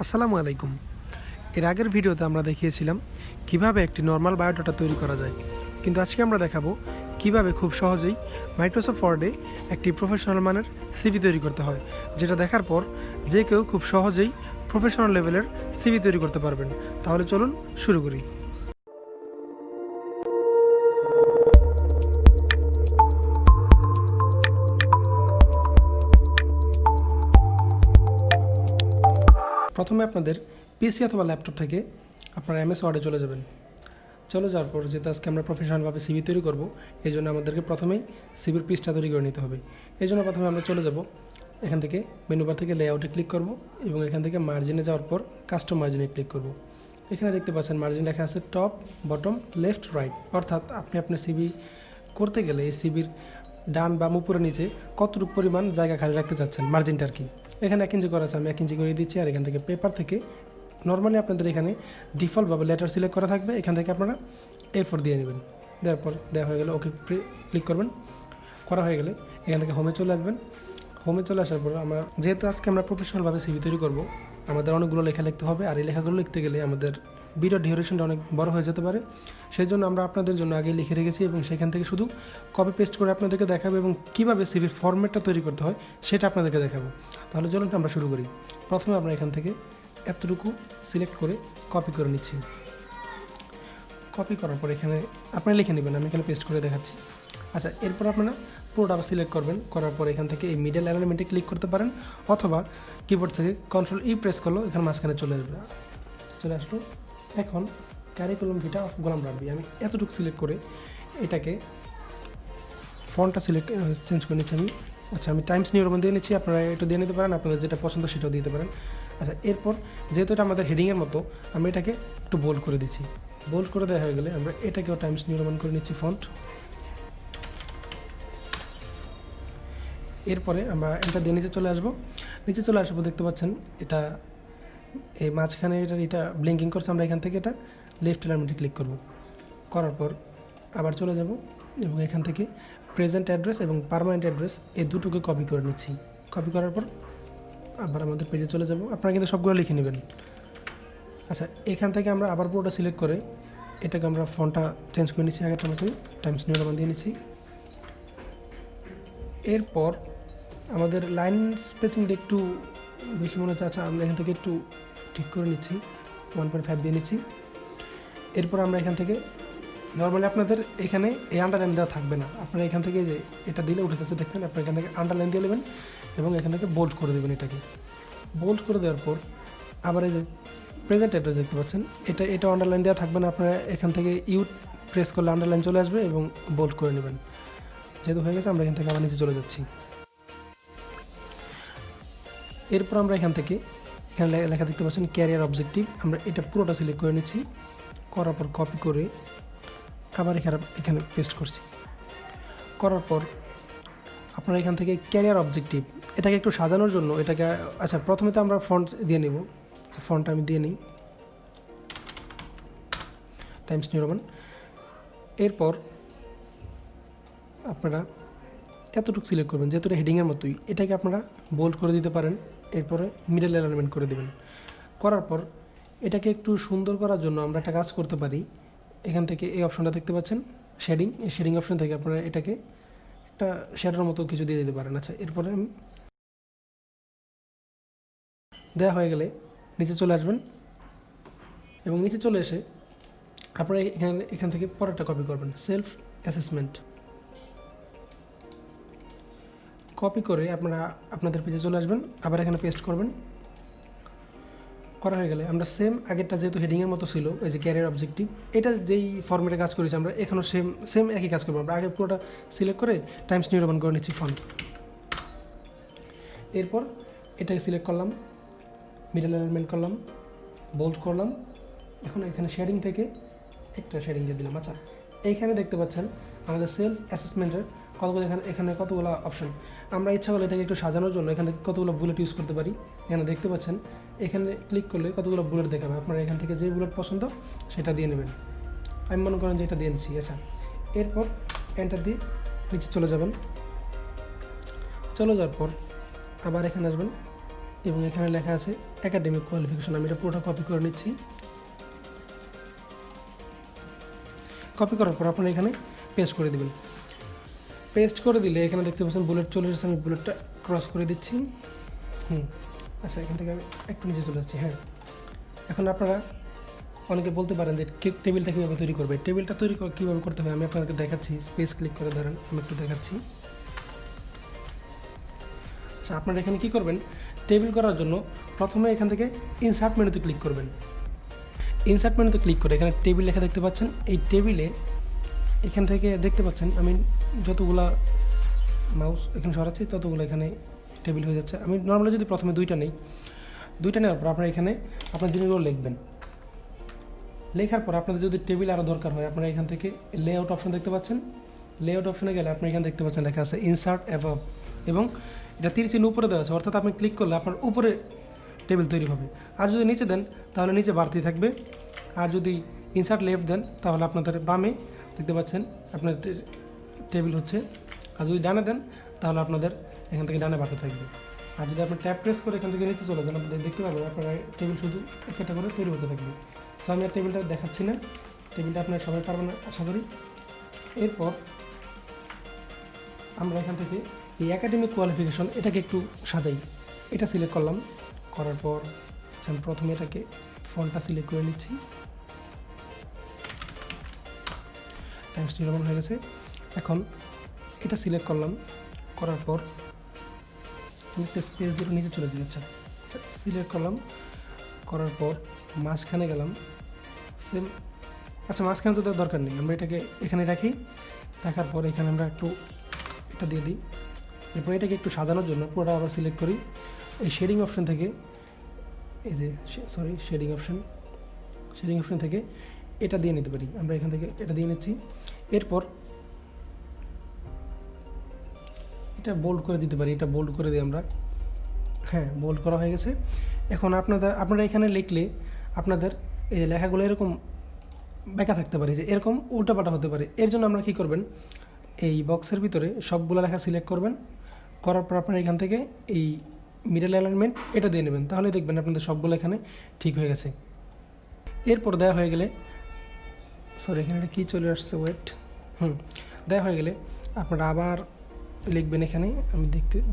আসসালামু আলাইকুম। এর আগের ভিডিওতে আমরা দেখিয়েছিলাম কিভাবে একটি নর্মাল বায়োডাটা তৈরি করা যায়, কিন্তু আজকে আমরা দেখাবো কিভাবে খুব সহজেই মাইক্রোসফট ওয়ার্ডে একটি প্রফেশনাল মানের সিভি তৈরি করতে হয়, যেটা দেখার পর যে কেউ খুব সহজেই প্রফেশনাল লেভেলের সিভি তৈরি করতে পারবেন। তাহলে চলুন শুরু করি। প্রথমে আপনাদের পিসি অথবা ল্যাপটপ থেকে আপনারা এমএস ওয়ার্ডে চলে যাবেন। চলে যাওয়ার পর যেহেতু আজকে আমরা প্রফেশনালভাবে সিভি তৈরি করব, এই জন্য আমাদেরকে প্রথমেই সিভির পিসটা তৈরি করে নিতে হবে। এই জন্য প্রথমে আমরা চলে যাব, এখান থেকে মেনু বার থেকে লেআউটে ক্লিক করব এবং এখান থেকে মার্জিনে যাওয়ার পর কাস্টম মার্জিনে ক্লিক করব। এখানে দেখতে পাচ্ছেন মার্জিন লেখা আছে টপ, বটম, লেফট, রাইট, অর্থাৎ আপনি আপনার সিভি করতে গেলে এই সিভির ডান বাম উপরে নিচে কতটুকু পরিমাণ জায়গা খালি রাখতে চাচ্ছেন, মার্জিনটা আর কি। এখানে 1 ইঞ্চি করা আছে, আমি 1 ইঞ্চি করে দিচ্ছি। আর এখান থেকে পেপার থেকে নর্মালি আপনাদের এখানে ডিফল্টভাবে লেটার সিলেক্ট করা থাকবে, এখান থেকে আপনারা A4 দিয়ে নেবেন। দেওয়ার পর দেওয়া হয়ে গেলে ওকে ক্লিক করবেন। করা হয়ে গেলে এখান থেকে হোমে চলে আসবেন। হোমে চলে আসার পর আমরা যেহেতু আজকে আমরা প্রফেশনালভাবে সিভি তৈরি করব, আমাদের অনেকগুলো লেখা লিখতে হবে। আর এই লেখাগুলো লিখতে গেলে আমাদের ভিডিও ডিউরেশনটা অনেক বড় হয়ে যেতে পারে, সেই জন্য আমরা আপনাদের জন্য আগে লিখে রেখেছি এবং সেখান থেকে শুধু কপি পেস্ট করে আপনাদেরকে দেখাবো এবং কীভাবে সিভির ফরম্যাটটা তৈরি করতে হয় সেটা আপনাদেরকে দেখাবো। তাহলে চলুন আমরা শুরু করি। প্রথমে আমরা এখান থেকে এতটুকু সিলেক্ট করে কপি করে নিচ্ছি। কপি করার পর এখানে আপনারা লিখে নেবেন, আমি এখানে পেস্ট করে দেখাচ্ছি। আচ্ছা, এরপর আপনারা পুরোটা আবার সিলেক্ট করবেন। করার পর এখান থেকে এই মিডল অ্যালাইনমেন্টে ক্লিক করতে পারেন, অথবা কিবোর্ড থেকে Ctrl+E প্রেস করলেও এখানে মাঝখানে চলে আসলো। এখন curriculum Vita of Golam Rabbi আমি এতটুকু সিলেক্ট করে এটাকে ফন্টটা চেঞ্জ করে নিচ্ছি আমি। আচ্ছা, আমি টাইমস নিউ রোমান দিয়ে নিচ্ছি, আপনারা এটা দিয়ে নিতে পারেন, আপনাদের যেটা পছন্দ সেটাও দিতে পারেন। আচ্ছা, এরপর যেহেতু এটা আমাদের হেডিংয়ের মতো, আমি এটাকে একটু বোল্ড করে দিচ্ছি। বোল্ড করে দেওয়া হয়ে গেলে আমরা এটাকেও টাইমস নিউ রোমান করে নিচ্ছি ফন্ট। এরপরে আমরা এটা দিয়ে নিচে চলে আসবো। নিচে চলে আসবো, দেখতে পাচ্ছেন এটা এই মাঝখানে এটা ব্লিঙ্কিং করছে। আমরা এখান থেকে এটা লেফট অ্যালাইনমেন্টে ক্লিক করব। করার পর আবার চলে যাব এবং এখান থেকে প্রেজেন্ট অ্যাড্রেস এবং পার্মানেন্ট অ্যাড্রেস এই দুটোকে কপি করে নিচ্ছি। কপি করার পর আবার আমাদের পেজে চলে যাব। আপনারা কিন্তু সবগুলো লিখে নেবেন। আচ্ছা, এখান থেকে আমরা আবার পুরোটা সিলেক্ট করে এটাকে আমরা ফন্টটা চেঞ্জ করে নিচ্ছি, আগেরটার মতোই টাইমস নিউ রোমান দিয়ে নিচ্ছি। এরপর আমাদের লাইন স্পেসিংটা একটু বেশি মনে হচ্ছে। আচ্ছা, আমরা এখান থেকে একটু ঠিক করে নিচ্ছি, 1.5 দিয়ে নিচ্ছি। এরপর আমরা এখান থেকে নর্মালি আপনাদের এখানে এই আন্ডারলাইন দেওয়া থাকবে না, আপনারা এখান থেকে যে এটা দিলে উঠে যাচ্ছে দেখবেন, আপনারা এখান থেকে আন্ডারলাইন দিয়ে নেবেন এবং এখান থেকে বোল্ড করে দেবেন। এটাকে বোল্ড করে দেওয়ার পর আবার এই যে প্রেজেন্ট অ্যাড্রেস দেখতে পাচ্ছেন, এটা আন্ডারলাইন দেওয়া থাকবে না, আপনারা এখান থেকে ইউ প্রেস করলে আন্ডারলাইন চলে আসবে এবং বোল্ড করে নেবেন। যেহেতু হয়ে গেছে, আমরা এখান থেকে আবার নিচে চলে যাচ্ছি। এরপর আমরা এখানে লেখা দেখতে পাচ্ছেন ক্যারিয়ার অবজেক্টিভ, আমরা এটা পুরোটা সিলেক্ট করে নিচ্ছি। করার পর কপি করে আবার এখানে পেস্ট করছি। করার পর আপনারা এখান থেকে ক্যারিয়ার অবজেক্টিভ এটাকে একটু সাজানোর জন্য এটাকে, আচ্ছা প্রথমে তো আমরা ফন্ট দিয়ে নেব। ফন্টটা আমি দিয়ে নিই টাইমস নিউ রোমান। এরপর আপনারা এতটুকু সিলেক্ট করবেন, যেহেতু এটা হেডিংয়ের মতোই, এটাকে আপনারা বোল্ড করে দিতে পারেন। এরপরে মিডল অ্যালাইনমেন্ট করে দেবেন। করার পর এটাকে একটু সুন্দর করার জন্য আমরা একটা কাজ করতে পারি। এখান থেকে এই অপশনটা দেখতে পাচ্ছেন শেডিং, এই শেডিং অপশন থেকে আপনারা এটাকে একটা শেডের মতো কিছু দিয়ে দিতে পারেন। আচ্ছা, এরপরে আমি দেওয়া হয়ে গেলে নিচে চলে আসবেন এবং নিচে চলে এসে আপনারা এখান থেকে পরেরটা কপি করবেন, সেলফ অ্যাসেসমেন্ট। কপি করে আপনারা আপনাদের পেজে চলে আসবেন, আবার এখানে পেস্ট করবেন। করা হয়ে গেলে আমরা সেম আগেরটা যেহেতু হেডিংয়ের মতো ছিল, এই যে ক্যারিয়ার অবজেক্টিভ, এটা যেই ফর্মেটে কাজ করেছি আমরা এখানেও সেম একই কাজ করবো। আমরা আগে পুরোটা সিলেক্ট করে টাইমস নিউ রোমান করে নিচ্ছি ফন্ট। এরপর এটাকে সিলেক্ট করলাম, মিডল অ্যালাইনমেন্ট করলাম, বোল্ড করলাম। এখন এখানে শেডিং থেকে একটা শেডিং দিয়ে দিলাম। আচ্ছা, এইখানে দেখতে পাচ্ছেন আমাদের সেলফ অ্যাসেসমেন্টের এখানে কতগুলো অপশন। আমরা ইচ্ছা করলে এটাকে একটু সাজানোর জন্য এখান থেকে কতগুলো বুলেট ইউজ করতে পারি। এখানে দেখতে পাচ্ছেন এখানে ক্লিক করলে কতগুলো বুলেট দেখাবে, আপনারা এখান থেকে যে বুলেট পছন্দ সেটা দিয়ে নেবেন। আমি মনে করেন যে এটা দিয়ে নিচ্ছি। আচ্ছা, এরপর এন্টার দিয়ে নিচে চলে যাবেন। চলে যাওয়ার পর আবার এখানে আসবেন, এবং এখানে লেখা আছে একাডেমিক কোয়ালিফিকেশন। আমি এটা পুরোটা কপি করে নিচ্ছি। কপি করার পর আপনারা এখানে পেস্ট করে দেবেন। পেস্ট করে দিলে এখানে দেখতে পাচ্ছেন বুলেট চলে এসেছে, আমি বুলেটটা ক্রস করে দিচ্ছি। আচ্ছা, এখান থেকে আমি একটু নিচে চলে যাচ্ছি। হ্যাঁ, এখন আপনারা অনেকে বলতে পারেন যে টেবিলটা কীভাবে তৈরি করবে। টেবিলটা তৈরি কীভাবে করতে হবে আমি আপনাদেরকে দেখাচ্ছি। স্পেস ক্লিক করে ধরেন, আমি একটু দেখাচ্ছি। আচ্ছা, আপনারা এখানে কী করবেন, টেবিল করার জন্য প্রথমে এখান থেকে ইনসার্ট মেনুতে ক্লিক করবেন। ইনসার্ট মেনুতে ক্লিক করে এখানে টেবিল লেখা দেখতে পাচ্ছেন। এই টেবিলে এখান থেকে দেখতে পাচ্ছেন আমি যতগুলা মাউস এখানে সরাচ্ছি ততগুলো এখানে টেবিল হয়ে যাচ্ছে। আমি নর্মালি যদি প্রথমে দুইটা নেওয়ার পর আপনারা এখানে আপনার জিনিসগুলো লিখবেন। লেখার পর আপনাদের যদি টেবিল আরও দরকার হয় আপনারা এখান থেকে লেআউট অপশন দেখতে পাচ্ছেন। লেআউট অপশনে গেলে আপনি এখানে দেখতে পাচ্ছেন লেখা আছে ইনসার্ট অ্যাবভ, এবং এটা 30 চিহ্ন উপরে দেওয়া আছে, অর্থাৎ আপনি ক্লিক করলে আপনার উপরে টেবিল তৈরি হবে। আর যদি নিচে দেন তাহলে নিচে বাড়তি থাকবে, আর যদি ইনসার্ট লেফট দেন তাহলে আপনাদের বামে দেখতে পাচ্ছেন আপনার টেবিল হচ্ছে, আর যদি ডানে দেন তাহলে আপনাদের এখান থেকে ডানে বাড়তে থাকবে। আর যদি আপনি ট্যাপ প্রেস করে এখান থেকে নিচে চলে যান আপনাদের দেখতে পাবেন আপনারা টেবিল শুধু একটা করে তৈরি হতে থাকবে। সো আমি আর টেবিলটা দেখাচ্ছি না, টেবিলটা আপনারা সবাই পারবেন আশা করি। এরপর আমরা এখান থেকে এই একাডেমিক কোয়ালিফিকেশন এটাকে একটু সাজাই। এটা সিলেক্ট করলাম, করার পর আমি প্রথমে এটাকে ফন্টটা সিলেক্ট করে নিচ্ছি। টাইমস নির্মাণ হয়ে গেছে। এখন এটা সিলেক্ট করলাম, করার পর একটা স্পেস দিয়ে নিচে চলে যাচ্ছে। সিলেক্ট করলাম, করার পর মাঝখানে গেলাম। সেম, আচ্ছা মাঝখানে তো তার দরকার নেই, আমরা এটাকে এখানে রাখি। রাখার পর এখানে আমরা একটু এটা দিয়ে দিই। এরপর এটাকে একটু সাজানোর জন্য পুরোটা আবার সিলেক্ট করি। এই শেডিং অপশন থেকে এই যে শেডিং অপশন থেকে এটা দিয়ে নিতে পারি। আমরা এখান থেকে এটা দিয়ে নিচ্ছি। এরপর এটা বোল্ড করে দিতে পারি, এটা বোল্ড করে দিই আমরা। হ্যাঁ, বোল্ড করা হয়ে গেছে। এখন আপনারা এখানে লিখলে আপনাদের এই যে লেখাগুলো এরকম বেঁকা থাকতে পারে, যে এরকম উল্টাপাল্টা হতে পারে। এর জন্য আপনারা কী করবেন, এই বক্সের ভিতরে সবগুলো লেখা সিলেক্ট করবেন। করার পর আপনারা এখান থেকে এই মিডল অ্যালাইনমেন্ট এটা দিয়ে নেবেন, তাহলে দেখবেন আপনাদের সবগুলো এখানে ঠিক হয়ে গেছে। এরপর দেওয়া হয়ে গেলে এখানে একটা কী চলে আসছে, ওয়েট, দেওয়া হয়ে গেলে আপনারা আবার লিখবেন। এখানে আমি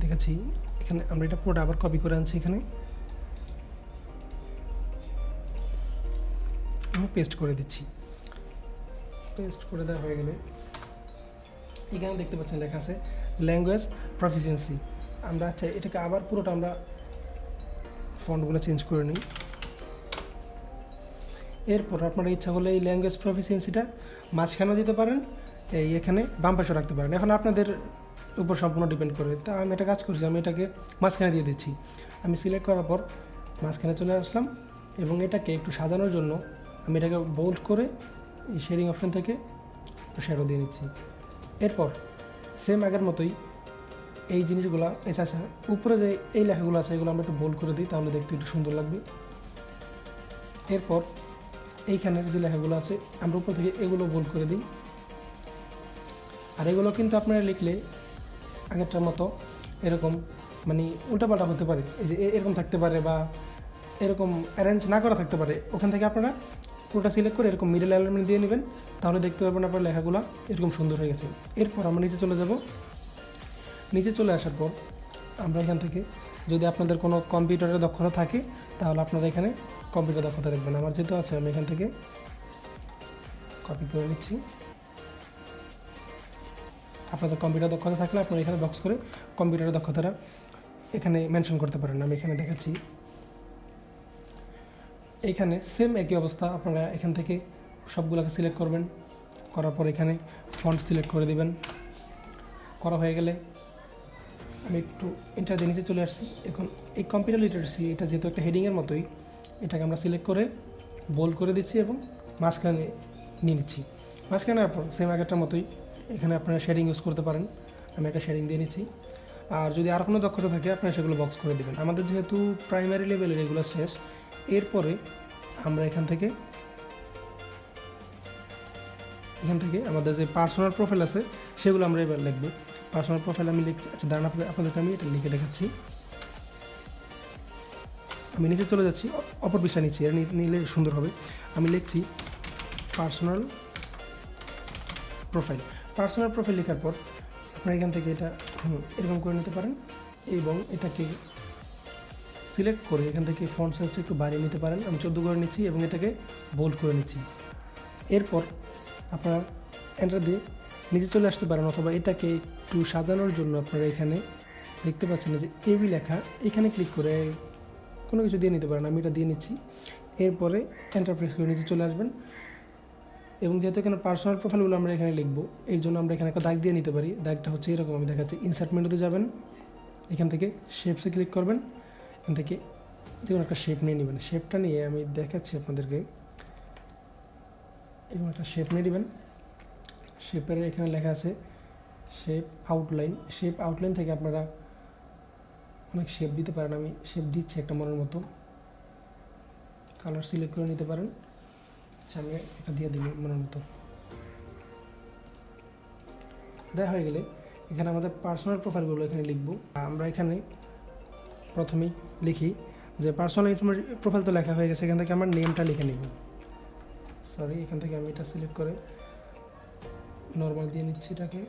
দেখাচ্ছি, এখানে আমরা এটা পুরোটা আবার কপি করে আনছি। এখানে আমি পেস্ট করে দিচ্ছি। পেস্ট করে দেওয়া হয়ে গেলে এখানে দেখতে পাচ্ছেন লেখা আছে ল্যাঙ্গুয়েজ প্রফিসিয়েন্সি। আমরা চাই এটাকে আবার পুরোটা আমরা ফন্টগুলো চেঞ্জ করে নিই। এরপর আপনারা ইচ্ছা করলে এই ল্যাঙ্গুয়েজ প্রফিসিয়েন্সিটা মাঝখানে দিতে পারেন, এই এখানে বাম পাশে রাখতে পারেন। এখন আপনাদের উপর সম্পূর্ণ ডিপেন্ড করে। তা আমি একটা কাজ করছি, আমি এটাকে মাঝখানে দিয়ে দিচ্ছি। আমি সিলেক্ট করার পর মাঝখানে চলে আসলাম, এবং এটাকে একটু সাজানোর জন্য আমি এটাকে বোল্ড করে এই শেডিং অপশন থেকে শ্যাডো দিয়ে নিচ্ছি। এরপর সেম আগের মতোই এই জিনিসগুলো, আচ্ছা উপরে যে এই লেখাগুলো আছে এগুলো আমরা একটু বোল্ড করে দিই, তাহলে দেখতে একটু সুন্দর লাগবে। এরপর এইখানে যে লেখাগুলো আছে আমরা উপর থেকে এগুলো বোল্ড করে দিই। আর এগুলো কিন্তু আপনারা লিখলে আগেরটার মতো এরকম মানে উল্টাপাল্টা হতে পারে, এই যে এরকম থাকতে পারে বা এরকম অ্যারেঞ্জ না করা থাকতে পারে। ওখান থেকে আপনারা পুরোটা সিলেক্ট করে এরকম মিডল অ্যালাইনমেন্ট দিয়ে নেবেন, তাহলে দেখতে পাবেন আপনার লেখাগুলো এরকম সুন্দর হয়ে গেছে। এরপর আমরা নিচে চলে যাব। নিচে চলে আসার পর আমরা এখান থেকে যদি আপনাদের কোনো কম্পিউটারের দক্ষতা থাকে তাহলে আপনারা এখানে কম্পিউটার দক্ষতা রাখবেন। আমার যেহেতু আছে আমি এখান থেকে কপি করে নিচ্ছি। আপনাদের কম্পিউটার দক্ষতা থাকলে আপনারা এখানে বক্স করে কম্পিউটারের দক্ষতাটা এখানে মেনশন করতে পারেন। আমি এখানে দেখাচ্ছি। এখানে সেম একই অবস্থা, আপনারা এখান থেকে সবগুলোকে সিলেক্ট করবেন। করার পর এখানে ফন্ট সিলেক্ট করে দিবেন। করা হয়ে গেলে আমি একটু এন্টার দিয়ে নিচে চলে আসছি। এখন এই কম্পিউটার লিটারেসি এটা যেহেতু একটা হেডিংয়ের মতোই, এটাকে আমরা সিলেক্ট করে বোল্ড করে দিচ্ছি এবং মাঝখানে নিয়ে নিচ্ছি। মাঝখানে নেওয়ার পর সেম আগেরটার মতোই এখানে আপনারা শেডিং ইউজ করতে পারেন। আমি একটা শেডিং দিয়ে নিচ্ছি। আর যদি আর কোনো দক্ষতা থাকে আপনারা সেগুলো বক্স করে দেবেন। আমাদের যেহেতু প্রাইমারি লেভেলের এগুলো শেষ, এরপরে আমরা এখান থেকে আমাদের যে পার্সোনাল প্রোফাইল আছে সেগুলো আমরা এবার লিখব। পার্সোনাল প্রোফাইল আমি লিখছি, আচ্ছা দাঁড়ান আপনাদেরকে আমি এটা লিখে দেখাচ্ছি। আমি নিচে চলে যাচ্ছি, অপর পৃষ্ঠা নিচ্ছি, আর নিলে সুন্দর হবে। আমি লিখছি পার্সোনাল প্রোফাইল লেখার পর আপনারা এখান থেকে এটা এরকম করে নিতে পারেন এবং এটাকে সিলেক্ট করে এখান থেকে ফন্ট সাইজটা একটু বাড়িয়ে নিতে পারেন। আমি 14 করে নিচ্ছি এবং এটাকে বোল্ড করে নিচ্ছি। এরপর আপনারা এন্টার দিয়ে নিচে চলে আসতে পারেন, অথবা এটাকে একটু সাজানোর জন্য আপনারা এখানে দেখতে পাচ্ছেন যে এবি লেখা, এখানে ক্লিক করে কোনো কিছু দিয়ে নিতে পারেন। আমি এটা দিয়ে নিচ্ছি। এরপরে এন্টার প্রেস করে নিচে চলে আসবেন এবং যেহেতু এখানে পার্সোনাল প্রোফাইলগুলো আমরা এখানে লিখবো, এর জন্য আমরা এখানে একটা দাগ দিয়ে নিতে পারি। দাগটা হচ্ছে এরকম, আমি দেখাচ্ছি। ইনসার্ট মেনুতে যাবেন, এখান থেকে শেপসে ক্লিক করবেন, এখান থেকে যে কোনো একটা শেপ নিয়ে নেবেন। শেপটা নিয়ে আমি দেখাচ্ছি আপনাদেরকে, এরকম একটা শেপ নিয়ে নেবেন। শেপের এখানে লেখা আছে শেপ আউটলাইন থেকে আপনারা অনেক শেপ দিতে পারেন। আমি শেপ দিচ্ছি একটা মনের মতো, কালার সিলেক্ট করে নিতে পারেন। সামনে এটা দিয়ে দিন মনের মতো। দেওয়া হয়ে গেলে এখানে আমাদের পার্সোনাল প্রোফাইলগুলো এখানে লিখব। আমরা এখানে প্রথমেই লিখি যে পার্সোনাল প্রোফাইল তো লেখা হয়ে গেছে, এখান থেকে আমার নেমটা লিখে নিব। এখান থেকে আমি এটা সিলেক্ট করে নর্মাল দিয়ে নিচ্ছি এটাকে।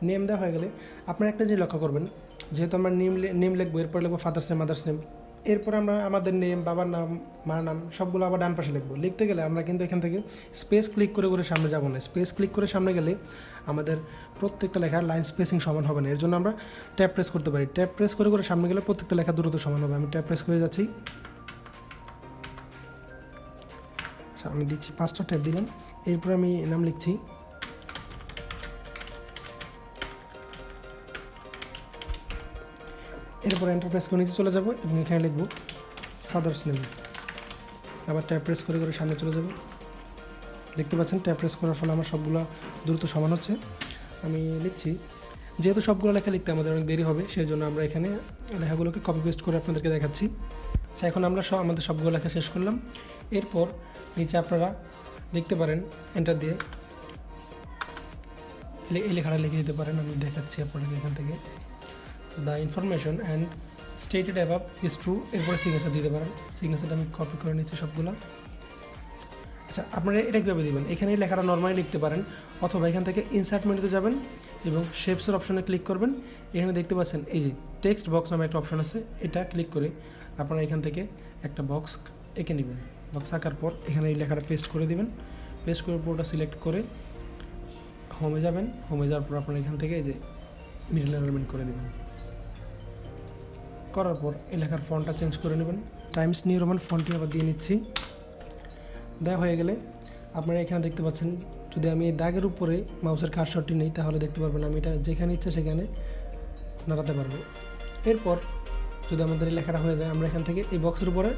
নেম দেওয়া হয়ে গেলে আপনারা একটা জিনিস লক্ষ্য করবেন, যেহেতু আমরা নেম লিখবো, এরপর লিখবো ফাদার্স নেম, মাদার্স নেম, এরপর আমরা আমাদের নেম, বাবার নাম, মার নাম সবগুলো আবার ডান পাশে লিখবো। লিখতে গেলে আমরা কিন্তু এখান থেকে স্পেস ক্লিক করে সামনে যাবো না। স্পেস ক্লিক করে সামনে গেলে আমাদের প্রত্যেকটা লেখার লাইন স্পেসিং সমান হবে না। এর জন্য আমরা ট্যাব প্রেস করতে পারি। ট্যাব প্রেস করে সামনে গেলে প্রত্যেকটা লেখা দ্রুত সমান হবে। আমি ট্যাব প্রেস করে যাচ্ছি। আচ্ছা, আমি দিচ্ছি 5টা ট্যাব দিলাম। এরপর আমি নাম লিখছি। এরপর এন্টার প্রেস করে নিচে চলে যাব এবং এখানে লিখব ফাদার্স নেম। আবার ট্যাব প্রেস করে সামনে চলে যাব। দেখতে পাচ্ছেন ট্যাব প্রেস করার ফলে আমার সবগুলো দ্রুত সমান হচ্ছে। আমি লিখছি, যেহেতু সবগুলো লেখা লিখতে আমাদের অনেক দেরি হবে, সেই জন্য আমরা এখানে লেখাগুলোকে কপি পেস্ট করে আপনাদেরকে দেখাচ্ছি। এখন আমরা আমাদের সবগুলো লেখা শেষ করলাম। এরপর নিচে আপনারা লিখতে পারেন এন্টার দিয়ে এই লেখাটা লিখে দিতে পারেন। আমি দেখাচ্ছি আপনাদেরকে এখান থেকে, the information and stated above is true. এরপরে সিগনেচার দিতে পারেন। সিগনেচারটা আমি কপি করে নিচ্ছি সবগুলো। আচ্ছা, আপনারা এটা কীভাবে দেবেন? এখানে এই লেখাটা নর্মালি লিখতে পারেন, অথবা এখান থেকে ইনসার্ট মেনুতে যাবেন এবং শেপসের অপশনে ক্লিক করবেন। এখানে দেখতে পাচ্ছেন এই যে টেক্সট বক্স নামে একটা অপশন আছে, এটা ক্লিক করে আপনারা এখান থেকে একটা বক্স এঁকে নেবেন। বক্স আঁকার পর এখানে এই লেখাটা পেস্ট করে দেবেন। পেস্ট করে পুরোটা সিলেক্ট করে হোমে যাবেন। হোমে যাওয়ার পর আপনারা এখান থেকে এই যে মিডল অ্যালাইনমেন্ট করে দেবেন। করার পর এই লেখার ফন্টটা চেঞ্জ করে নেবেন। টাইমস নিউ রোমান ফন্টটি আবার দিয়ে নিচ্ছি। দেওয়া হয়ে গেলে আপনারা এখানে দেখতে পাচ্ছেন, যদি আমি এই দাগের উপরে মাউসের কার্সরটি নেই তাহলে দেখতে পারবেন আমি এটা যেখানে ইচ্ছে সেখানে নাড়াতে পারবো। এরপর যদি আমাদের এই লেখাটা হয়ে যায়, আমরা এখান থেকে এই বক্সের উপরে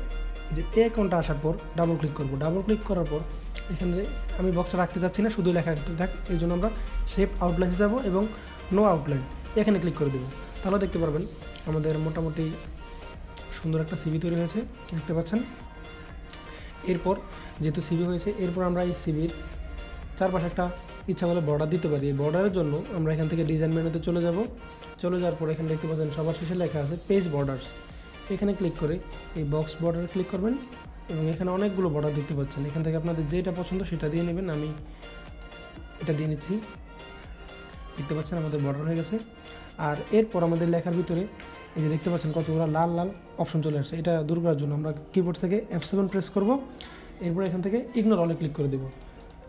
যে এ অ্যাকাউন্টটা আসার পর ডাবল ক্লিক করব। ডাবল ক্লিক করার পর এখানে আমি বক্সটা রাখতে চাচ্ছি না, শুধু লেখা থাক, এই জন্য আমরা শেপ আউটলাইনে যাব এবং নো আউটলাইন এখানে ক্লিক করে দেবো। তাহলে দেখতে পারবেন আমাদের মোটামুটি সুন্দর একটা সিভি তৈরি হয়েছে, দেখতে পাচ্ছেন। এরপর যেহেতু সিভি হয়েছে, এরপর আমরা এই সিভির চারপাশে একটা ইচ্ছা করলে বর্ডার দিতে পারি। এই বর্ডারের জন্য আমরা এখান থেকে ডিজাইন মেনুতে চলে যাওয়ার পর এখানে দেখতে পাচ্ছেন সবার শেষে লেখা আছে পেজ বর্ডার্স। এখানে ক্লিক করে এই বক্স বর্ডারে ক্লিক করবেন এবং এখানে অনেকগুলো বর্ডার দেখতে পাচ্ছেন। এখান থেকে আপনাদের যেটা পছন্দ সেটা দিয়ে নেবেন। আমি এটা দিয়ে নিচ্ছি। দেখতে পাচ্ছেন আমাদের বর্ডার হয়ে গেছে। আর এরপর আমাদের লেখার ভিতরে এই যে দেখতে পাচ্ছেন কতগুলো লাল লাল অপশন চলে আসছে। এটা দূর করার জন্য আমরা কিবোর্ড থেকে F7 প্রেস করব। এরপর এখান থেকে ইগনোর অলে ক্লিক করে দেবো।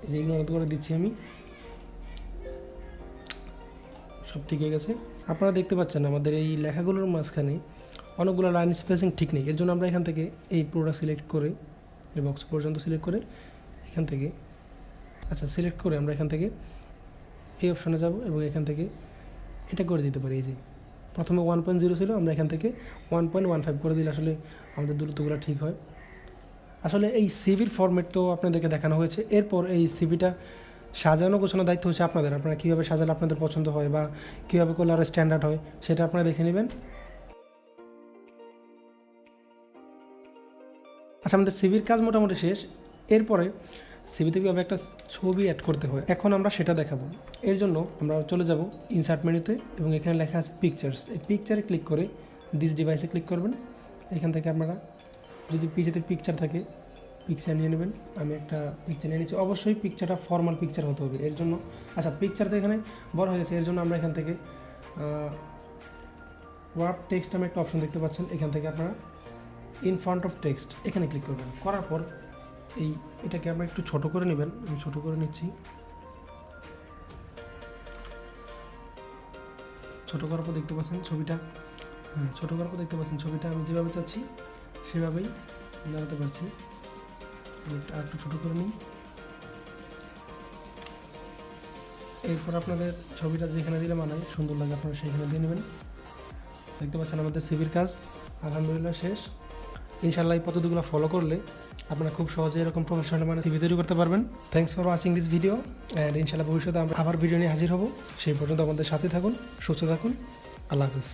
এই যে ইগনোর করে দিচ্ছি আমি। সব ঠিক হয়ে গেছে। আপনারা দেখতে পাচ্ছেন আমাদের এই লেখাগুলোর মাঝখানে অনেকগুলো লাইন স্পেসিং ঠিক নেই। এর জন্য আমরা এখান থেকে এই পুরোটা সিলেক্ট করে এই বক্স পর্যন্ত সিলেক্ট করে এখান থেকে সিলেক্ট করে আমরা এখান থেকে এই অপশনে যাব এবং এখান থেকে এটা করে দিতে পারি। এই যে প্রথমে 1.0 ছিল, আমরা এখান থেকে 1.15 করে দিলে আসলে আমাদের দূরত্বগুলো ঠিক হয়। আসলে এই সিভির ফরম্যাট তো আপনাদেরকে দেখানো হয়েছে। এরপর এই সিভিটা সাজানো গোছানোর দায়িত্ব হচ্ছে আপনাদের। আপনারা কীভাবে সাজালে আপনাদের পছন্দ হয় বা কীভাবে করলে আরও স্ট্যান্ডার্ড হয় সেটা আপনারা দেখে নেবেন। আচ্ছা, আমাদের সিভির কাজ মোটামুটি শেষ। এরপরে সিভিতে কীভাবে একটা ছবি অ্যাড করতে হয় এখন আমরা সেটা দেখাবো। এর জন্য আমরা চলে যাব ইনসার্ট মেনুতে এবং এখানে লেখা আছে পিকচার্স। এই পিকচারে ক্লিক করে দিস ডিভাইসে ক্লিক করবেন। এখান থেকে আপনারা যদি পিছিয়ে পিকচার থাকে পিকচার নিয়ে নেবেন। আমি একটা পিকচার নিয়ে নিচ্ছি। অবশ্যই পিকচারটা ফর্মাল পিকচার হতে হবে। এর জন্য আচ্ছা পিকচার তো এখানে বড় হয়ে গেছে, এর জন্য আমরা এখান থেকে ওয়ার্ড টেক্সট নামে একটা অপশন দেখতে পাচ্ছেন। এখান থেকে আপনারা ইন ফ্রন্ট অফ টেক্সট এখানে ক্লিক করবেন। করার পর এটাকে আপনারা একটু ছোট করে নেবেন। আমি ছোট করে নিচ্ছি। ছোট করার পর দেখতে পাচ্ছেন ছবিটা, ছোট করার পর দেখতে পাচ্ছেন ছবিটা আমি যেভাবে চাচ্ছি সেভাবেই জানাতে পারছি। আর একটু ছোটো করে নিই। এরপর আপনাদের ছবিটা যেখানে দিলে মানায় সুন্দর লাগে আপনারা সেইখানে দিয়ে নেবেন। দেখতে পাচ্ছেন আমাদের সিভির কাজ আলহামদুলিল্লাহ শেষ। ইনশাআল্লাহ এই পদ্ধতিগুলো ফলো করলে আপনারা খুব সহজে এরকম প্রফেশনাল মানে সিভি তৈরি করতে পারবেন। Thanks for watching this video and ইনশাআল্লাহ ভবিষ্যতে আমরা আবার ভিডিও নিয়ে হাজির হব। সেই পর্যন্ত আমাদের সাথে থাকুন, সুস্থ থাকুন। আল্লাহ হাফিজ।